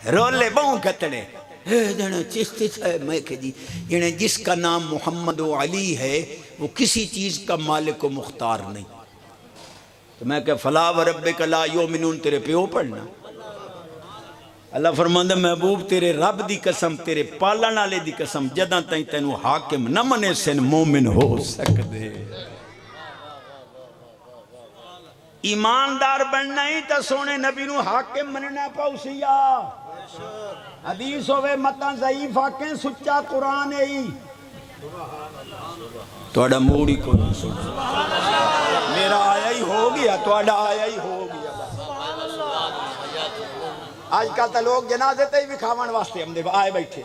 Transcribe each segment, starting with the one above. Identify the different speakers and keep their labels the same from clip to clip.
Speaker 1: رولے بہوں کتنے چشتی صاحب میں کہ جی انہیں جس کا نام محمد و علی ہے وہ کسی چیز کا مالک و مختار نہیں. تو میں کہ فلا وربک لا یؤمنون تیرے پیو پڑھنا. اللہ فرماندا محبوب تیرے رب دی قسم تیرے پالن والے دی قسم جداں تائیں تینوں حاکم نہ منے سن مومن ہو سکدے. ایماندار بننا ہی تا سونے نبی نو حاکم مننا پاؤسیا. حدیث ہوئے متاں ضعیف آکیں سچا قرآن ہے ہی توڑا موڑی کو نہیں سن. میرا آیا ہی ہو گیا توڑا آیا ہی ہو گیا. آج کل تا لوگ جنازے تے ہی بکھاون واسطے ہم دے آئے بیٹھے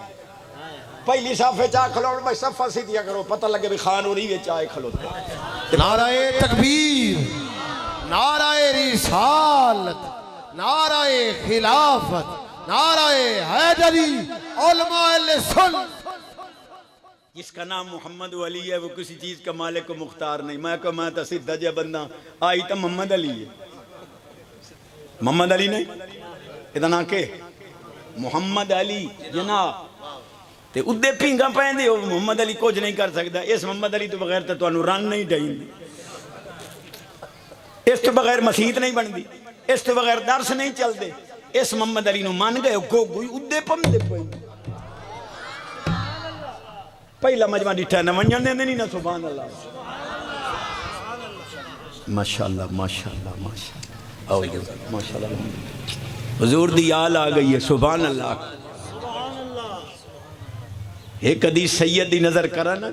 Speaker 1: پہلی صفحے چاہ کھلوڑ بھائی صفحہ سی دیا کرو پتہ لگے بھی خان ہو رہی ہے چاہے کھلوتے.
Speaker 2: نعرہ تکبیر، نعرہ رسالت، نعرہ خلافت، نعرہ حیدری، علماء اہل سنت.
Speaker 1: جس کا نام محمد علی ہے وہ کسی چیز کا مالک و مختار نہیں. میں کہا میں تا سیدھا جا بندہ آئی تا محمد علی ہے. محمد علی نہیں ادھا کہ محمد علی جناب تے ادھے پینگا پہن دے ہو محمد علی کچھ نہیں کر سکتا. اس محمد علی تو بغیر تو انہوں رن نہیں ڈائیں دی. اس تو بغیر مسیحت نہیں بن دی. اس تو بغیر درس نہیں چل دے. اس محمد علی نو مان گئے گو گوئی ادھے پم دے پوئی. پہلا مجمع ڈیٹھا ہے نوانیاں دے نہیں نا سبحان اللہ. ماشاءاللہ ماشاءاللہ ماشاءاللہ آؤ گے ماشاءاللہ حضور دی آل آگئی ہے سبحان اللہ. ایک حدیث سید دی نظر کرانا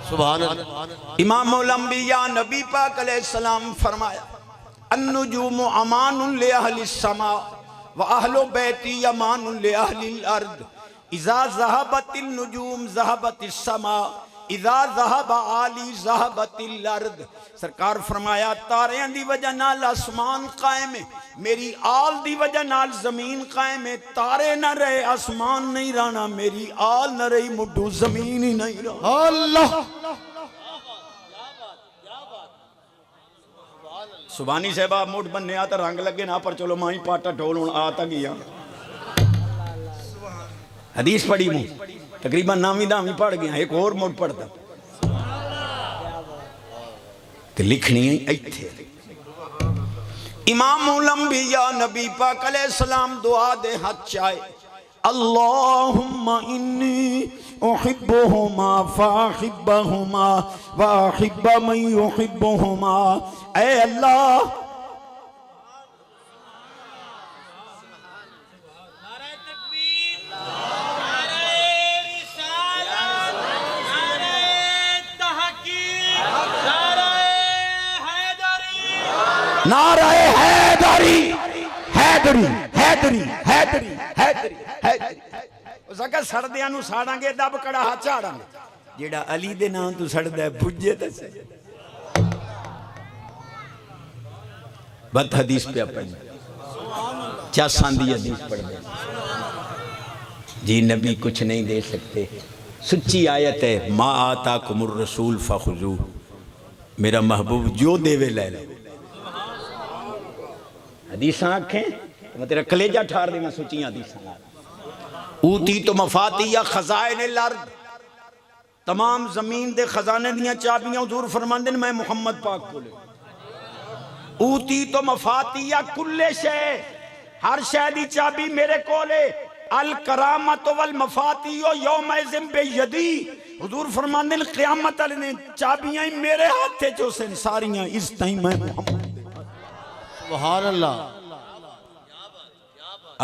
Speaker 2: سبحان اللہ.
Speaker 1: امام الانبیاء نبی پاک علیہ السلام فرمایا النجوم امان لأہل السماء وأہل بیتی امان لأہل الارض اذا ذہبت النجوم ذہبت السماء اذا ذہب آلی ذہبت الارض. سرکار فرمایا تاریاں دی وجہ نال آسمان قائم ہے میری آل دی وجہ نال زمین قائم ہے. تارے نہ رہے آسمان نہیں رانا میری آل نہ رہی مڈو زمین ہی نہیں رہا.
Speaker 2: اللہ
Speaker 1: سبحانی صاحبہ موٹ بننے آتا رنگ لگے نا پر چلو ماں ہی پاٹا ڈھول آتا گیا. حدیث پڑھی موں تقریباً نامی دامی پڑھ گیا ایک اور موٹ پڑھتا کہ لکھنی ہے ایتھے. امام الانبیاء نبی پاک علیہ السلام دعا دے ہاتھ چاہے اللہم انی احبہما فاحبہما واحب من یحبہما. اے اللہ نعرہ حیدری حیدری حیدری حیدری حیدری حیدری. اس اگر سردیاں نو ساڑاں گے دب کڑا ہاتھ چاڑاں گے جیڑا علی دے نام تو سڑ دے بھجے تے سے بد حدیث پہ اپنے چاسان دی حدیث پڑھ دے جی نبی کچھ نہیں دے سکتے. سچی آیت ہے ما آتاکم الرسول فخذو میرا محبوب جو دے وے لے لے. حدیثاں آنکھیں میں تیرا کلیجہ ٹھار دینا سوچیاں حدیثاں اوتی تو مفاتیح خزائن الارض تمام زمین دے خزانے دیاں چابیاں حضور فرماندن میں محمد پاک کو لے. اوتی تو مفاتیح کل شے ہر شے دی چابی میرے کو لے. الکرامت والمفاتیح یوم ازم بیدی حضور فرماندن قیامت علی نے چابیاں میرے ہاتھ تھے جو سن ساریاں اس ٹائم میں محمد.
Speaker 2: سبحان اللہ.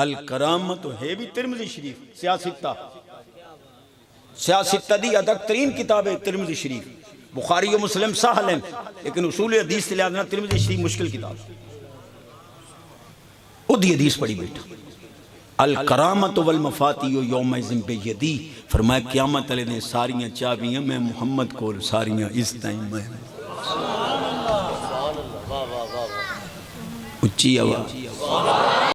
Speaker 1: الکرامت ہے بھی ترمذی شریف سیاستہ دی ادق ترین کتاب ہے ترمذی شریف. بخاری و مسلم سہل ہیں لیکن اصول حدیث سے لحاظ ترمذی شریف مشکل کتاب. ادھی حدیث پڑھی بیٹھا الکرامت والمفاتیح یوم ازم بیدی فرمایا قیامت علیہ نے ساریاں چابیاں میں محمد کو ساریاں اس ٹائم میں. اچھی آواز